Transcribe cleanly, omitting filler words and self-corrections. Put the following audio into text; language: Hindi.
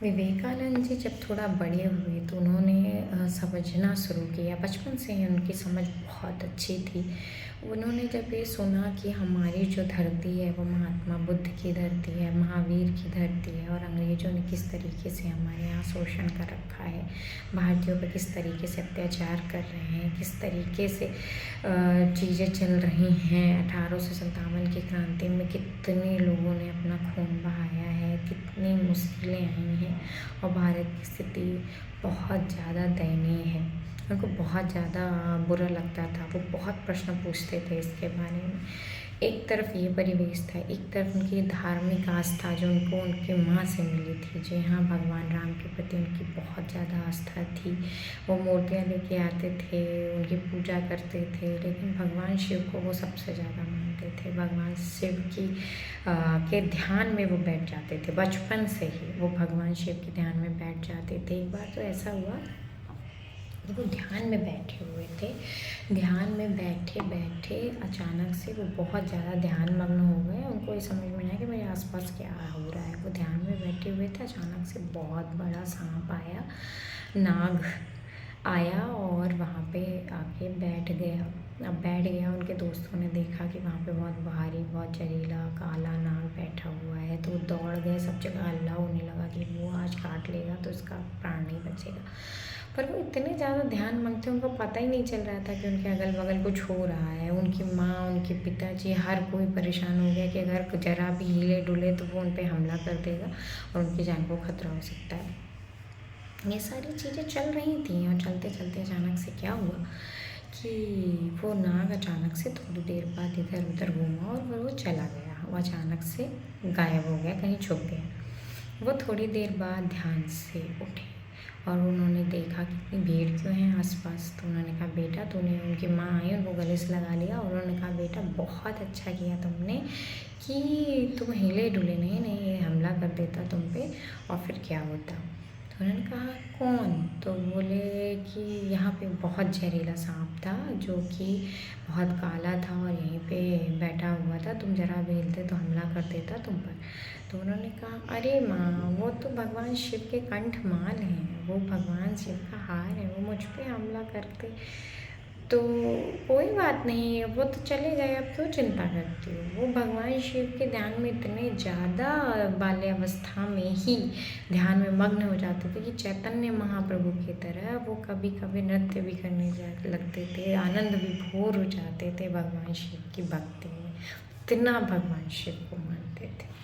विवेकानंद जी जब थोड़ा बड़े हुए तो उन्होंने समझना शुरू किया। बचपन से ही उनकी समझ बहुत अच्छी थी। उन्होंने जब ये सुना कि हमारी जो धरती है वो महात्मा बुद्ध की धरती है, महावीर की धरती है, और अंग्रेज़ों ने किस तरीके से हमारे यहाँ शोषण कर रखा है, भारतीयों पर किस तरीके से अत्याचार कर रहे हैं, किस तरीके से चीज़ें चल रही हैं। 1857 की क्रांति में कितने लोगों ने अपना खून बहाया है, कितनी मुश्किलें आई हैं, और भारत की स्थिति बहुत ज़्यादा दयनीय है। उनको बहुत ज़्यादा बुरा लगता था। वो बहुत प्रश्न पूछते थे इसके बारे में। एक तरफ ये परिवेश था, एक तरफ उनकी धार्मिक आस्था जो उनको उनकी माँ से मिली थी। जी हाँ, भगवान राम के प्रति उनकी बहुत ज़्यादा आस्था थी। वो मूर्तियाँ लेके आते थे, उनकी पूजा करते थे, लेकिन भगवान शिव को वो सबसे ज़्यादा मानते थे। भगवान शिव की के ध्यान में वो बैठ जाते थे। बचपन से ही वो भगवान शिव के ध्यान में बैठ जाते थे। एक बार तो ऐसा हुआ, वो ध्यान में बैठे हुए थे। ध्यान में बैठे बैठे अचानक से वो बहुत ज़्यादा ध्यान मग्न हो गए। उनको ये समझ में नहीं आया कि मेरे आसपास क्या हो रहा है। वो ध्यान में बैठे हुए थे, अचानक से बहुत बड़ा सांप आया, नाग आया और वहाँ पे आके बैठ गया। अब बैठ गया, उनके दोस्तों ने देखा कि वहाँ पे बहुत भारी, बहुत जहरीला काला नाग बैठा हुआ है, तो वो दौड़ गए। सब जगह हल्ला होने लगा कि वो आज काट लेगा तो इसका प्राण नहीं बचेगा। पर वो इतने ज़्यादा ध्यान मग्न थे, उनको पता ही नहीं चल रहा था कि उनके अगल बगल कुछ हो रहा है। उनकी माँ, उनके पिताजी, हर कोई परेशान हो गया कि अगर ज़रा भी हिले डुले तो वो उन पर हमला कर देगा और उनकी जान को खतरा हो सकता है। ये सारी चीज़ें चल रही थी, और चलते चलते अचानक से क्या हुआ कि वो नाग अचानक से थोड़ी देर बाद इधर उधर घूमा और वो चला गया। वो अचानक से गायब हो गया, कहीं छुप गया। वो थोड़ी देर बाद ध्यान से उठे और उन्होंने देखा कि इतनी भीड़ क्यों है आसपास। तो उन्होंने कहा, बेटा तूने, उनकी माँ आई, उनको गले से लगा लिया और उन्होंने कहा, बेटा बहुत अच्छा किया तुमने कि तुम हिले डुले नहीं, ये हमला कर देता तुम पे और फिर क्या होता। तो उन्होंने कहा, कौन? तो बोले कि यहाँ पे बहुत जहरीला सांप था जो कि बहुत काला था और यहीं पे बैठा हुआ था, तुम जरा भी हिलते तो हमला कर देता तुम पर। तो उन्होंने कहा, अरे माँ, वो तो भगवान शिव के कंठमाल हैं, वो भगवान शिव का हार है, वो मुझ पे हमला करते तो कोई बात नहीं, वो तो चले गए, अब क्यों चिंता करती हो। वो भगवान शिव के ध्यान में इतने ज़्यादा बाल्यावस्था में ही ध्यान में मग्न हो जाते थे कि चैतन्य महाप्रभु की तरह वो कभी कभी नृत्य भी करने लगते थे, आनंद विभोर हो जाते थे भगवान शिव की भक्ति में। इतना भगवान शिव को मानते थे।